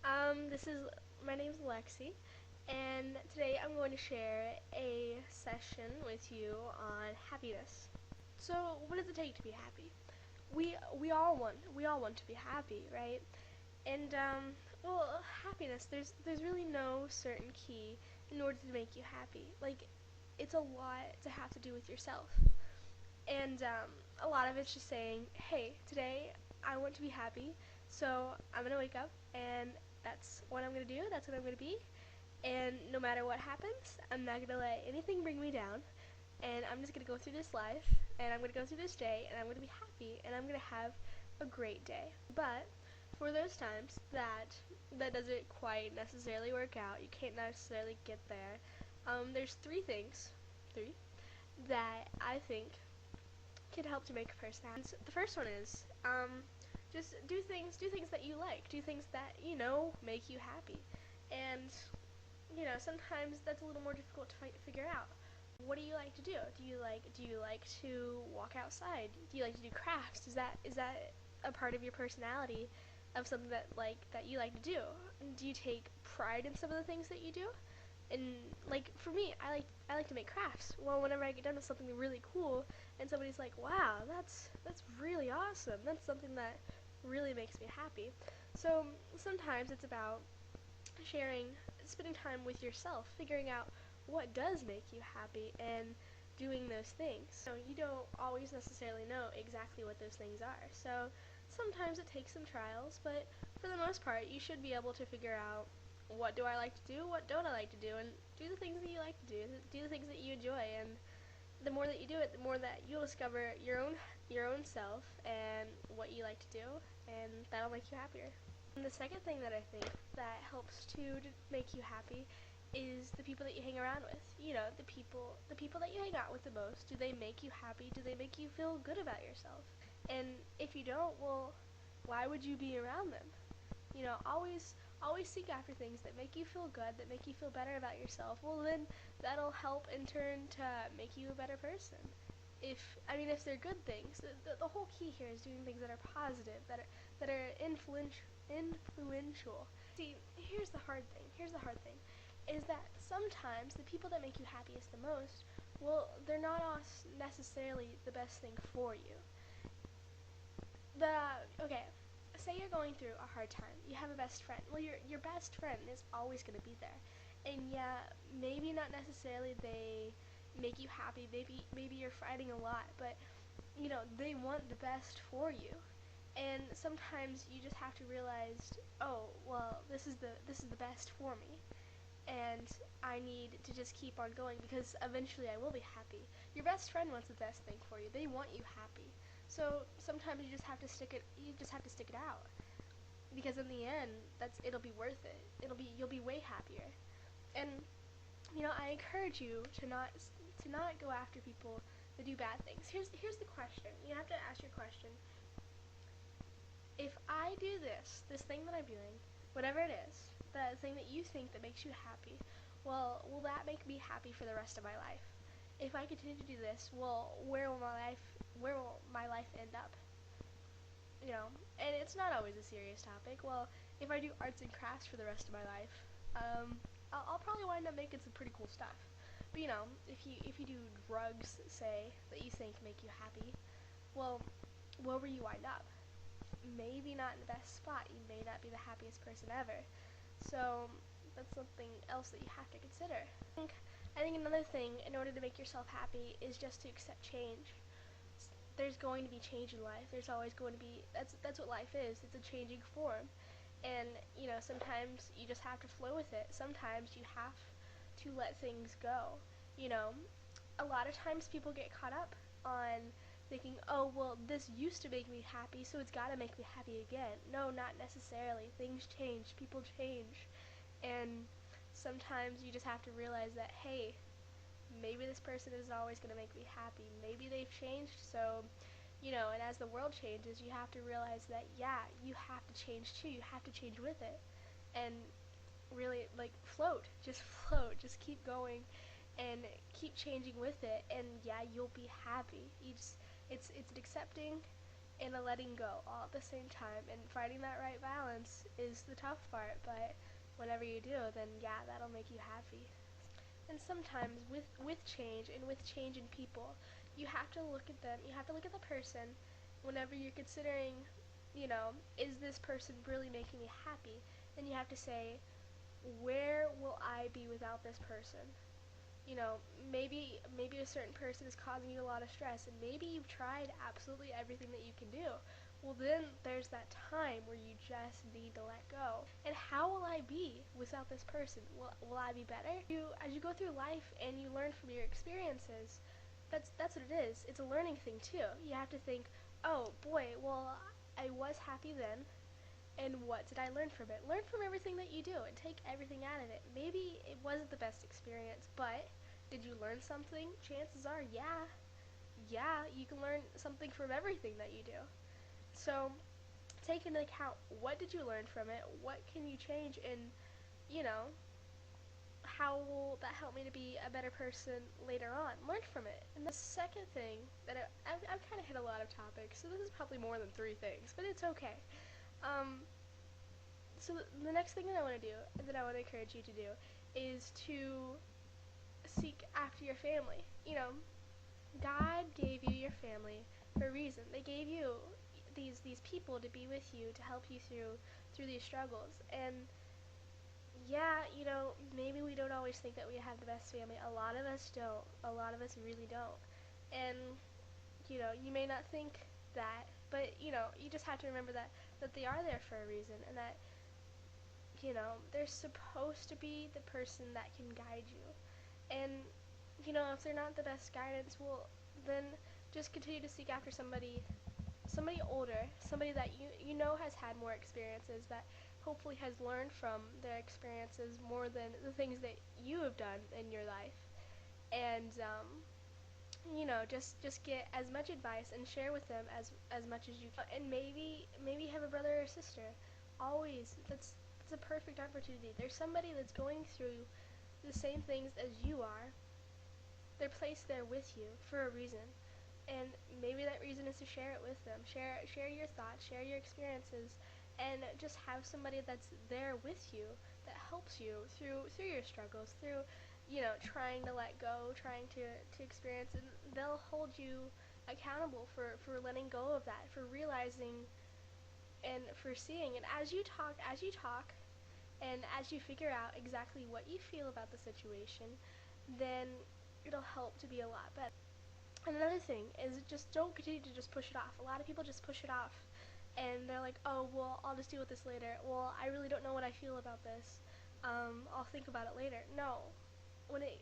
My name's Lexi, and today I'm going to share a session with you on happiness. So, what does it take to be happy? We all want to be happy, right? And well, happiness. There's really no certain key in order to make you happy. Like, it's a lot to have to do with yourself, and a lot of it's just saying, hey, today I want to be happy, so I'm gonna wake up and that's what I'm gonna do. That's what I'm gonna be. And no matter what happens, I'm not gonna let anything bring me down. And I'm just gonna go through this life, and I'm gonna go through this day, and I'm gonna be happy, and I'm gonna have a great day. But for those times that doesn't quite necessarily work out, you can't necessarily get there. There's three that I think can help to make a person happy. The first one is just do things that you like, do things that make you happy, and sometimes that's a little more difficult to figure out. What do you like to do? Do you like to walk outside? Do you like to do crafts? Is that a part of your personality of something that you like to do? Do you take pride in some of the things that you do? And like for me, I like to make crafts. Well, whenever I get done with something really cool and somebody's like, "Wow, that's really awesome." That's something that really makes me happy. So, sometimes it's about sharing, spending time with yourself, figuring out what does make you happy, and doing those things. So you don't always necessarily know exactly what those things are. So sometimes it takes some trials, but for the most part, you should be able to figure out what do I like to do, what don't I like to do, and do the things that you like to do the things that you enjoy, and the more that you do it, the more that you'll discover your own self and what you like to do, and that'll make you happier. And the second thing that I think that helps to make you happy is the people that you hang around with. The people that you hang out with the most, do they make you happy? Do they make you feel good about yourself? And if you don't, well, why would you be around them? Always seek after things that make you feel good, that make you feel better about yourself. Well, then that'll help in turn to make you a better person. If they're good things, the whole key here is doing things that are positive, that are influential. See, here's the hard thing, is that sometimes the people that make you happiest the most, well, they're not necessarily the best thing for you. Okay, say you're going through a hard time. You have a best friend. Well, your best friend is always going to be there. And yeah, maybe not necessarily they make you happy. Maybe you're fighting a lot, but they want the best for you. And sometimes you just have to realize, oh, well, this is the best for me, and I need to just keep on going because eventually I will be happy. Your best friend wants the best thing for you. They want you happy. So sometimes you just have to stick it. You just have to stick it out because in the end, it'll be worth it. You'll be way happier. And I encourage you to not go after people that do bad things. Here's the question. You have to ask your question. If I do this thing that I'm doing, whatever it is, the thing that you think that makes you happy, well, will that make me happy for the rest of my life? If I continue to do this, well, where will my life end up? And it's not always a serious topic. Well, if I do arts and crafts for the rest of my life, I'll probably wind up making some pretty cool stuff. But if you do drugs, say, that you think make you happy, well, where will you wind up? Maybe not in the best spot. You may not be the happiest person ever. So that's something else that you have to consider. I think another thing in order to make yourself happy is just to accept change. There's going to be change in life. There's always going to be that's what life is. It's a changing form. And sometimes you just have to flow with it. Sometimes you have to let things go. You know, a lot of times people get caught up on thinking, oh, well, this used to make me happy, so it's got to make me happy again. No, not necessarily. Things change, people change, and sometimes you just have to realize that, hey, maybe this person isn't always going to make me happy. Maybe they've changed, so, and as the world changes, you have to realize that, yeah, you have to change too. You have to change with it. And really, like, float. Just float. Just keep going and keep changing with it, and yeah, you'll be happy. It's accepting and a letting go all at the same time. And finding that right balance is the tough part, but whenever you do, then yeah, that'll make you happy. And sometimes with change and with change in people, you have to look at them. You have to look at the person whenever you're considering, is this person really making me happy? Then you have to say, where will I be without this person? you know, maybe a certain person is causing you a lot of stress, and maybe you've tried absolutely everything that you can do. Well, then there's that time where you just need to let go. And how will I be without this person? Will I be better? As you go through life and you learn from your experiences, that's what it is. It's a learning thing too. You have to think, oh boy, well, I was happy then, and what did I learn from it? Learn from everything that you do and take everything out of it. Maybe it wasn't the best experience, but did you learn something? Chances are, yeah, you can learn something from everything that you do. So take into account, what did you learn from it? What can you change? And, you know, how will that help me to be a better person later on? Learn from it. And the second thing that I've kind of hit a lot of topics, so this is probably more than 3 things, but it's okay. Um, so the next thing that I want to do, and that I want to encourage you to do, is to seek after your family. God gave you your family for a reason. They gave you these people to be with you, to help you through these struggles. And yeah, maybe we don't always think that we have the best family. A lot of us don't. A lot of us really don't. And you may not think that, but you just have to remember that they are there for a reason, and that they're supposed to be the person that can guide you. And if they're not the best guidance, well, then just continue to seek after somebody older, somebody that you know has had more experiences, that hopefully has learned from their experiences more than the things that you have done in your life. And just get as much advice and share with them as much as you can. And maybe have a brother or sister. Always, that's a perfect opportunity. There's somebody that's going through the same things as you are. They're placed there with you for a reason, and maybe that reason is to share it with them. Share your thoughts, share your experiences, and just have somebody that's there with you, that helps you through your struggles, through trying to let go, trying to experience, and they'll hold you accountable for letting go of that, for realizing and for seeing. And as you talk and as you figure out exactly what you feel about the situation, then it'll help to be a lot better. And another thing is, just don't continue to just push it off. A lot of people just push it off, and they're like, oh, well, I'll just deal with this later. Well, I really don't know what I feel about this. I'll think about it later. No. When it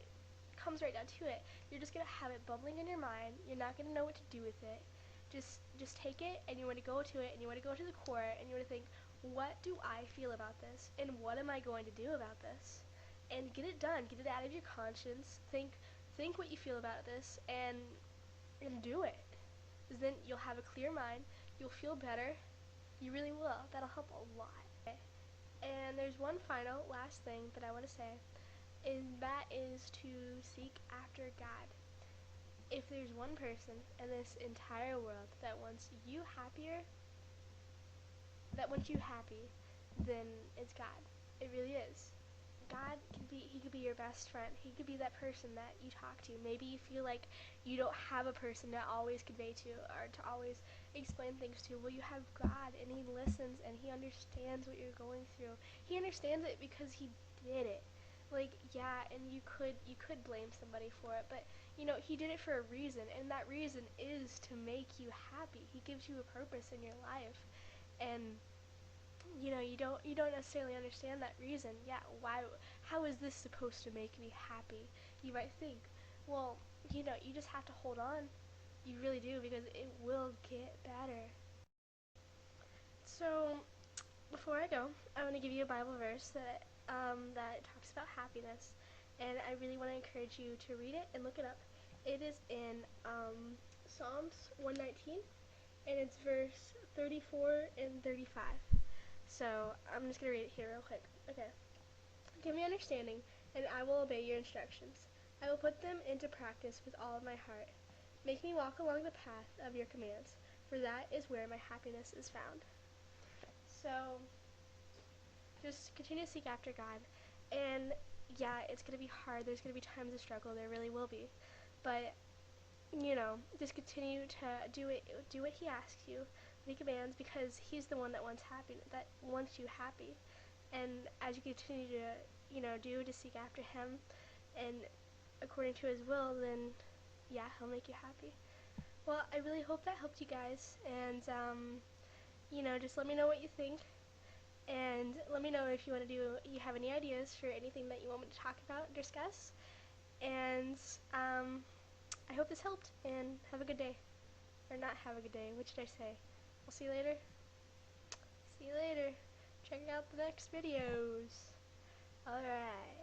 comes right down to it, you're just going to have it bubbling in your mind. You're not going to know what to do with it. Just take it, and you want to go to it, and you want to go to the core, and you want to think, what do I feel about this, and what am I going to do about this? And get it done. Get it out of your conscience. Think what you feel about this, and do it. Because then you'll have a clear mind. You'll feel better. You really will. That'll help a lot. Okay. And there's one final last thing that I want to say, and that is to seek after God. If there's one person in this entire world that wants you happier, then it's God. It really is. God he could be your best friend. He could be that person that you talk to. Maybe you feel like you don't have a person to always convey to, or to always explain things to. Well, you have God, and he listens, and he understands what you're going through. He understands it because he did it. Like, yeah, and you could blame somebody for it, but he did it for a reason, and that reason is to make you happy. He gives you a purpose in your life. And you don't necessarily understand that reason. Yeah, how is this supposed to make me happy? You might think, well, you just have to hold on. You really do, because it will get better. So, before I go, I want to give you a Bible verse that talks about happiness, and I really want to encourage you to read it and look it up. It is in Psalms 119, and it's verse 34 and 35. So I'm just going to read it here real quick. Okay. Give me understanding, and I will obey your instructions. I will put them into practice with all of my heart. Make me walk along the path of your commands, for that is where my happiness is found. So just continue to seek after God. And yeah, it's going to be hard. There's going to be times of struggle. There really will be. But, just continue to do what he asks you, what he commands, because he's the one that wants you happy. And as you continue to, to seek after him and according to his will, then yeah, he'll make you happy. Well, I really hope that helped you guys. And, just let me know what you think. And let me know if you have any ideas for anything that you want me to talk about, discuss. And I hope this helped, and have a good day. Or not have a good day, what should I say? I'll see you later. See you later. Check out the next videos. Alright.